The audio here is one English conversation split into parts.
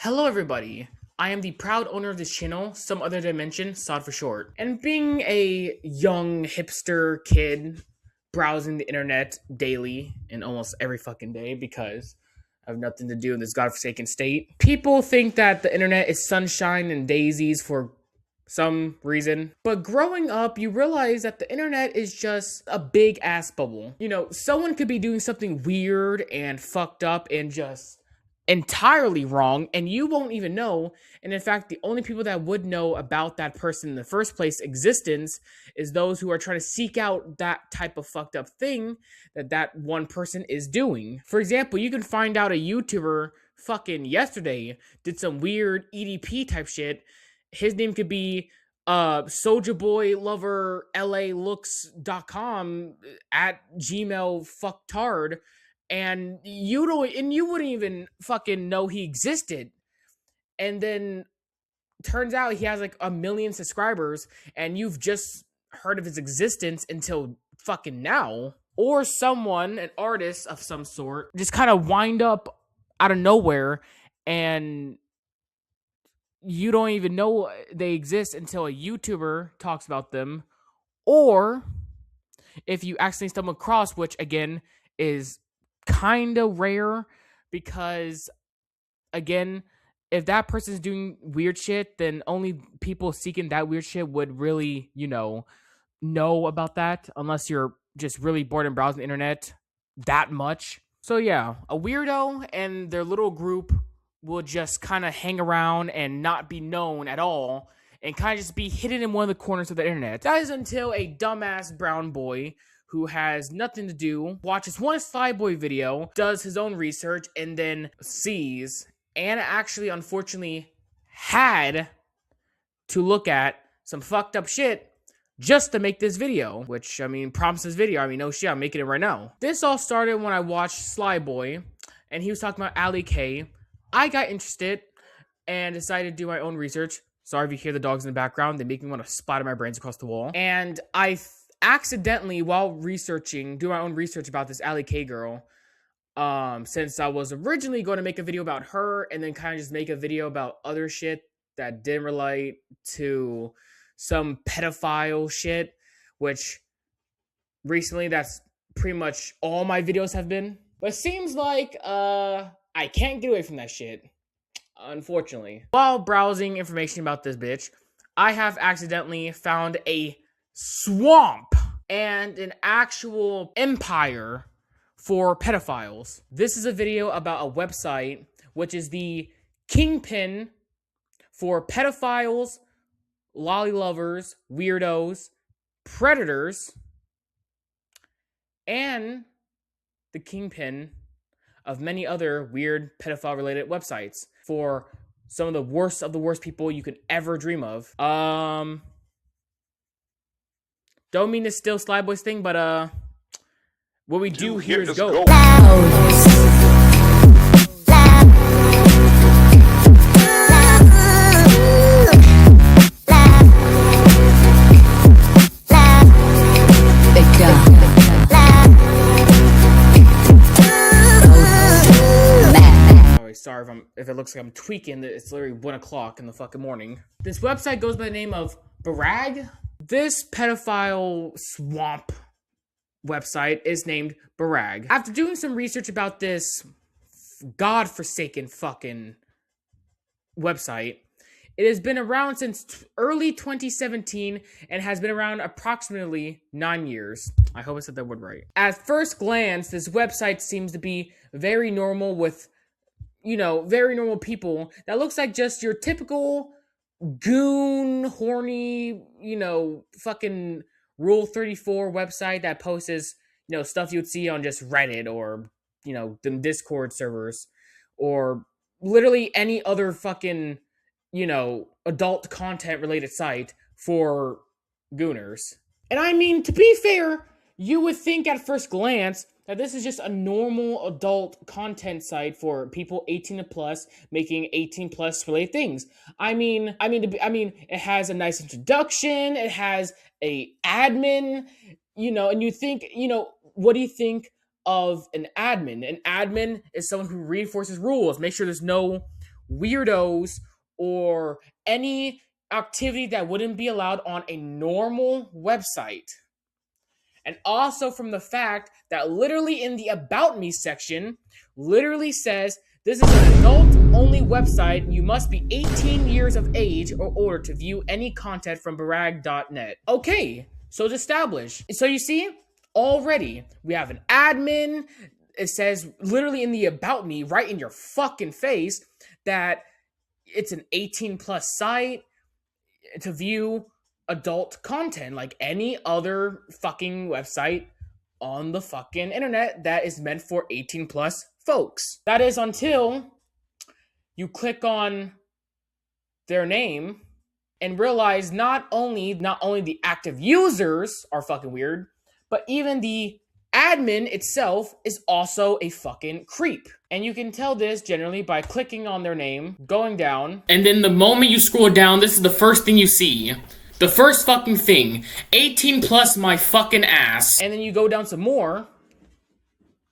Hello everybody, I am the proud owner of this channel, Some Other Dimension, SOD for short. And being a young hipster kid browsing the internet daily and almost every fucking day because I have nothing to do in this godforsaken state, people think that the internet is sunshine and daisies for some reason. But growing up, you realize that the internet is just a big ass bubble. You know, someone could be doing something weird and fucked up and just entirely wrong, and you won't even know. And in fact, the only people that would know about that person in the first place existence is those who are trying to seek out that type of fucked up thing that one person is doing. For example, you can find out a YouTuber fucking yesterday did some weird EDP type shit. His name could be Soldier Boy Lover LA Looks.com at Gmail fucktard, and you wouldn't even fucking know he existed. And then turns out he has like 1 million subscribers and you've just heard of his existence until fucking now. Or someone, an artist of some sort, just kind of wind up out of nowhere and you don't even know they exist until a YouTuber talks about them. Or if you accidentally stumble across, which again is kind of rare, because again, if that person's doing weird shit, then only people seeking that weird shit would really, know about that, unless you're just really bored and browsing the internet that much. So yeah, a weirdo and their little group will just kind of hang around and not be known at all and kind of just be hidden in one of the corners of the internet. That is until a dumbass brown boy who has nothing to do watches one Slyboy video, does his own research, and then sees, and actually unfortunately had to look at some fucked up shit just to make this video, which, prompts this video. No shit, I'm making it right now. This all started when I watched Slyboy, and he was talking about Ali K. I got interested and decided to do my own research. Sorry if you hear the dogs in the background. They make me want to splatter my brains across the wall. And I accidentally, while doing my own research about this Ali K girl, since I was originally going to make a video about her and then kind of just make a video about other shit that didn't relate to some pedophile shit, which recently that's pretty much all my videos have been. But it seems like I can't get away from that shit, unfortunately. While browsing information about this bitch, I have accidentally found a swamp and an actual empire for pedophiles. This is a video about a website which is the kingpin for pedophiles, lolly lovers, weirdos, predators, and the kingpin of many other weird pedophile related websites for some of the worst people you could ever dream of. Don't mean to steal Slyboy's thing, but what we do here is go. Sorry if it looks like I'm tweaking. It's literally 1 o'clock in the fucking morning. This website goes by the name of Baragg. This pedophile swamp website is named Baragg. After doing some research about this godforsaken fucking website, it has been around since early 2017 and has been around approximately 9 years. I hope I said that word right. At first glance, this website seems to be very normal with, very normal people. That looks like just your typical goon, horny, fucking Rule 34 website that posts, stuff you'd see on just Reddit or, the Discord servers or literally any other fucking, adult content related site for gooners. And to be fair, you would think at first glance that this is just a normal adult content site for people 18 and plus making 18 plus related things. It has a nice introduction. It has a admin, and you think, what do you think of an admin? An admin is someone who reinforces rules, make sure there's no weirdos or any activity that wouldn't be allowed on a normal website. And also from the fact that literally in the About Me section, literally says, this is an adult-only website. You must be 18 years of age or older to view any content from Baragg.net. Okay, so it's established. So you see, already, we have an admin. It says literally in the About Me, right in your fucking face, that it's an 18-plus site to view adult content like any other fucking website on the fucking internet that is meant for 18-plus folks. That is until you click on their name and realize not only the active users are fucking weird, but even the admin itself is also a fucking creep. And you can tell this generally by clicking on their name, going down, and then the moment you scroll down, this is the first thing you see. The first fucking thing, 18 plus my fucking ass. And then you go down some more.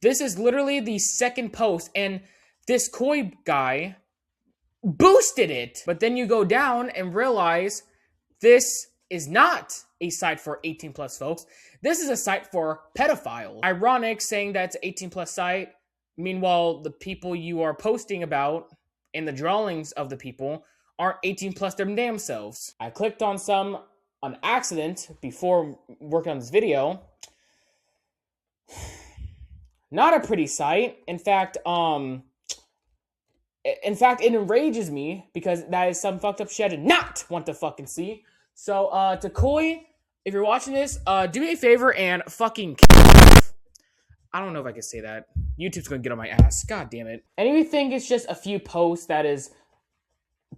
This is literally the second post, and this Koi guy boosted it. But then you go down and realize this is not a site for 18 plus folks. This is a site for pedophiles. Ironic saying that's an 18 plus site. Meanwhile, the people you are posting about and the drawings of the people aren't 18 plus their damn selves. I clicked on some on accident before working on this video. Not a pretty sight. In fact, it enrages me because that is some fucked up shit I did not want to fucking see. So, to Koi, if you're watching this, do me a favor and fucking kill yourself. I don't know if I can say that. YouTube's gonna get on my ass. God damn it. And if you think it's just a few posts that is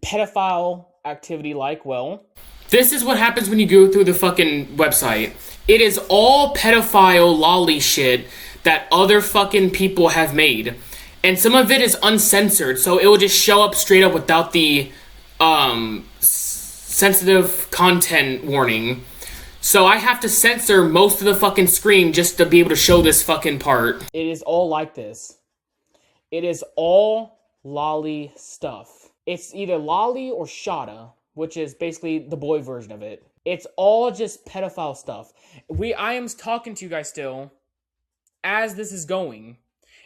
pedophile activity like, well, this is what happens when you go through the fucking website. It is all pedophile lolly shit that other fucking people have made. And some of it is uncensored, so it will just show up straight up without the sensitive content warning. So I have to censor most of the fucking screen just to be able to show this fucking part. It is all like this. It is all lolly stuff. It's either lolly or shada, which is basically the boy version of it. It's all just pedophile stuff. I am talking to you guys still as this is going,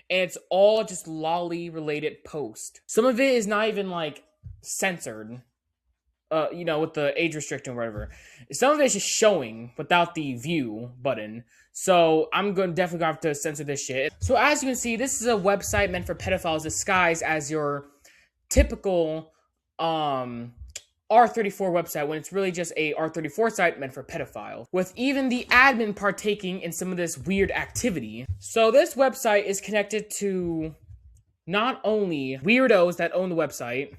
and it's all just lolly related post. Some of it is not even like censored, with the age restriction or whatever. Some of it's just showing without the view button. So I'm definitely gonna have to censor this shit. So as you can see, this is a website meant for pedophiles disguised as your typical R34 website when it's really just a R34 site meant for pedophiles, with even the admin partaking in some of this weird activity. So this website is connected to not only weirdos that own the website,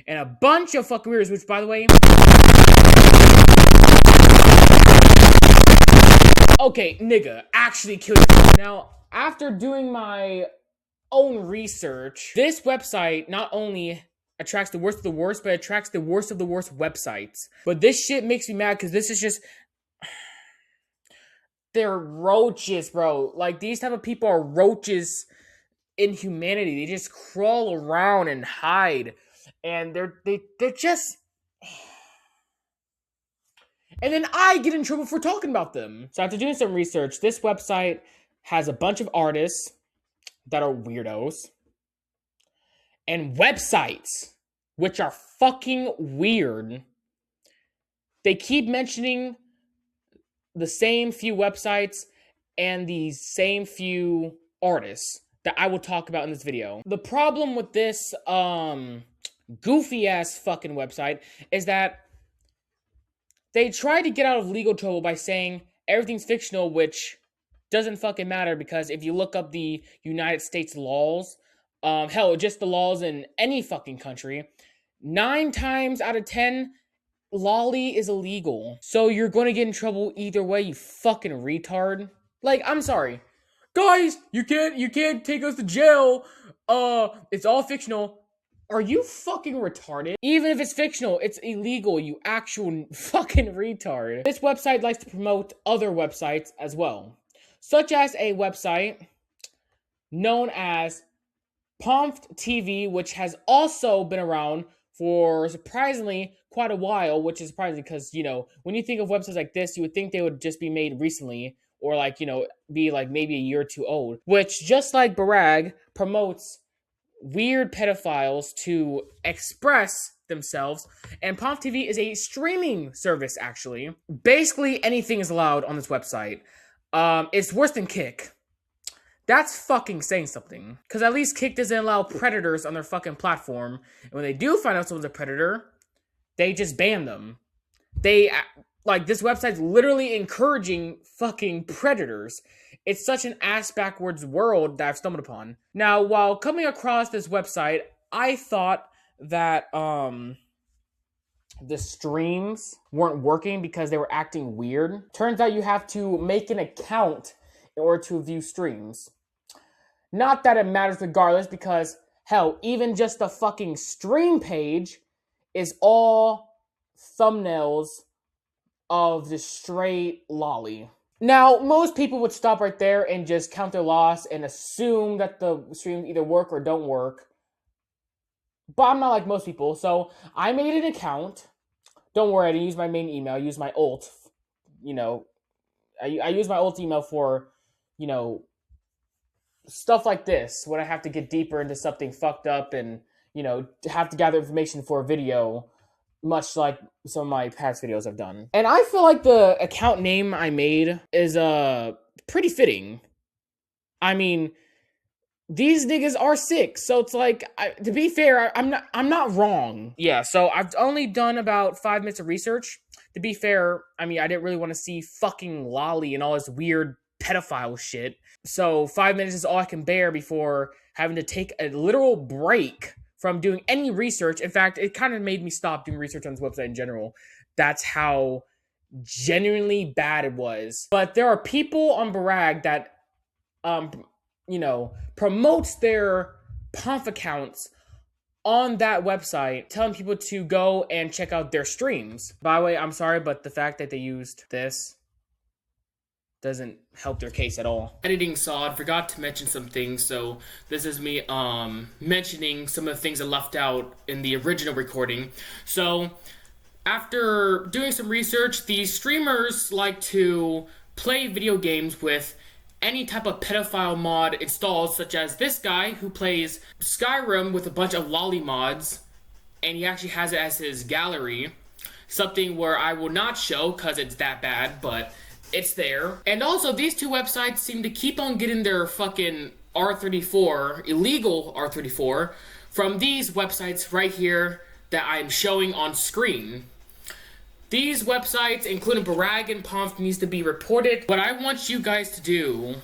and a bunch of fucking weirdos, which, by the way... Okay, nigga, actually kill yourself. Now, after doing my own research, this website not only attracts the worst of the worst, but attracts the worst of the worst websites. But this shit makes me mad, because this is just... They're roaches, bro. Like, these type of people are roaches in humanity. They just crawl around and hide. And they're just... And then I get in trouble for talking about them. So after doing some research, this website has a bunch of artists that are weirdos. And websites, which are fucking weird. They keep mentioning the same few websites and the same few artists that I will talk about in this video. The problem with this, goofy ass fucking website is that they try to get out of legal trouble by saying everything's fictional, which doesn't fucking matter, because if you look up the United States laws, hell, just the laws in any fucking country, 9 times out of 10, lolly is illegal. So you're gonna get in trouble either way, you fucking retard. Like, I'm sorry. Guys, you can't take us to jail. It's all fictional. Are you fucking retarded? Even if it's fictional, it's illegal, you actual fucking retard. This website likes to promote other websites as well, such as a website known as Pomft TV, which has also been around for surprisingly quite a while, which is surprising because, you know, when you think of websites like this, you would think they would just be made recently or like, you know, be like maybe a year or two old, which just like Baragg promotes weird pedophiles to express themselves. And Pomft TV is a streaming service, actually. Basically, anything is allowed on this website. It's worse than Kick. That's fucking saying something. Because at least Kick doesn't allow predators on their fucking platform. And when they do find out someone's a predator, they just ban them. Like, this website's literally encouraging fucking predators. It's such an ass-backwards world that I've stumbled upon. Now, while coming across this website, I thought that, the streams weren't working because they were acting weird. Turns out you have to make an account in order to view streams. Not that it matters regardless, because, hell, even just the fucking stream page is all thumbnails of the straight lolly. Now, most people would stop right there and just count their loss and assume that the streams either work or don't work. But I'm not like most people, so I made an account. Don't worry, I didn't use my main email. I used my alt. You know, I use my alt email for, you know, stuff like this, when I have to get deeper into something fucked up and, you know, have to gather information for a video, much like some of my past videos I've done. And I feel like the account name I made is pretty fitting. I mean, these niggas are sick, so it's like, to be fair, I'm not wrong. Yeah, so I've only done about 5 minutes of research. To be fair, I mean, I didn't really want to see fucking lolly and all this weird pedophile shit. So 5 minutes is all I can bear before having to take a literal break from doing any research. In fact, it kind of made me stop doing research on this website in general. That's how genuinely bad it was. But there are people on Baragg that, you know, promotes their Pomft accounts on that website, telling people to go and check out their streams. By the way, I'm sorry, but the fact that they used this doesn't help their case at all. Editing Sod forgot to mention some things, so this is me mentioning some of the things I left out in the original recording. So after doing some research, these streamers like to play video games with any type of pedophile mod installed, such as this guy who plays Skyrim with a bunch of lolly mods, and he actually has it as his gallery. Something where I will not show because it's that bad, but it's there. And also, these two websites seem to keep on getting their fucking R34, illegal R34, from these websites right here that I'm showing on screen. These websites, including Baragg and Pomft, needs to be reported. What I want you guys to do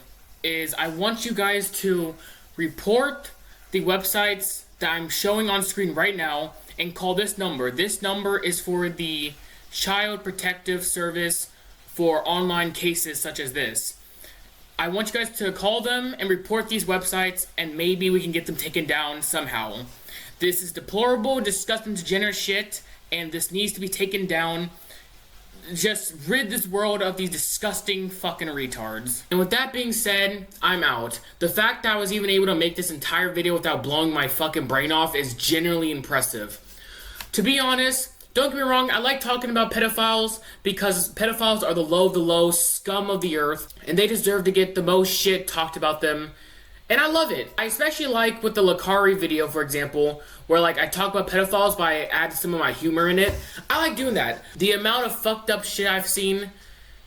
is I want you guys to report the websites that I'm showing on screen right now and call this number. This number is for the Child Protective Service for online cases such as this. I want you guys to call them and report these websites, and maybe we can get them taken down somehow. This is deplorable, disgusting, degenerate shit, and this needs to be taken down. Just rid this world of these disgusting fucking retards. And with that being said, I'm out. The fact that I was even able to make this entire video without blowing my fucking brain off is genuinely impressive. To be honest, don't get me wrong, I like talking about pedophiles because pedophiles are the low scum of the earth, and they deserve to get the most shit talked about them. And I love it. I especially like with the Lakari video, for example, where like I talk about pedophiles but I add some of my humor in it. I like doing that. The amount of fucked up shit I've seen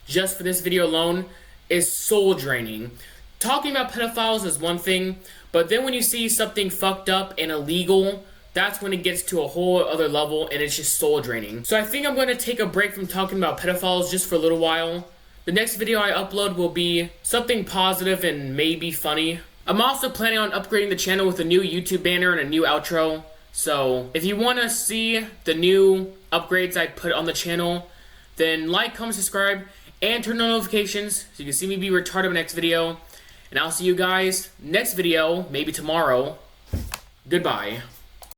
just for this video alone is soul draining. Talking about pedophiles is one thing, but then when you see something fucked up and illegal, that's when it gets to a whole other level and it's just soul draining. So I think I'm going to take a break from talking about pedophiles just for a little while. The next video I upload will be something positive and maybe funny. I'm also planning on upgrading the channel with a new YouTube banner and a new outro. So if you want to see the new upgrades I put on the channel, then like, comment, subscribe, and turn on notifications so you can see me be retarded in the next video. And I'll see you guys next video, maybe tomorrow. Goodbye.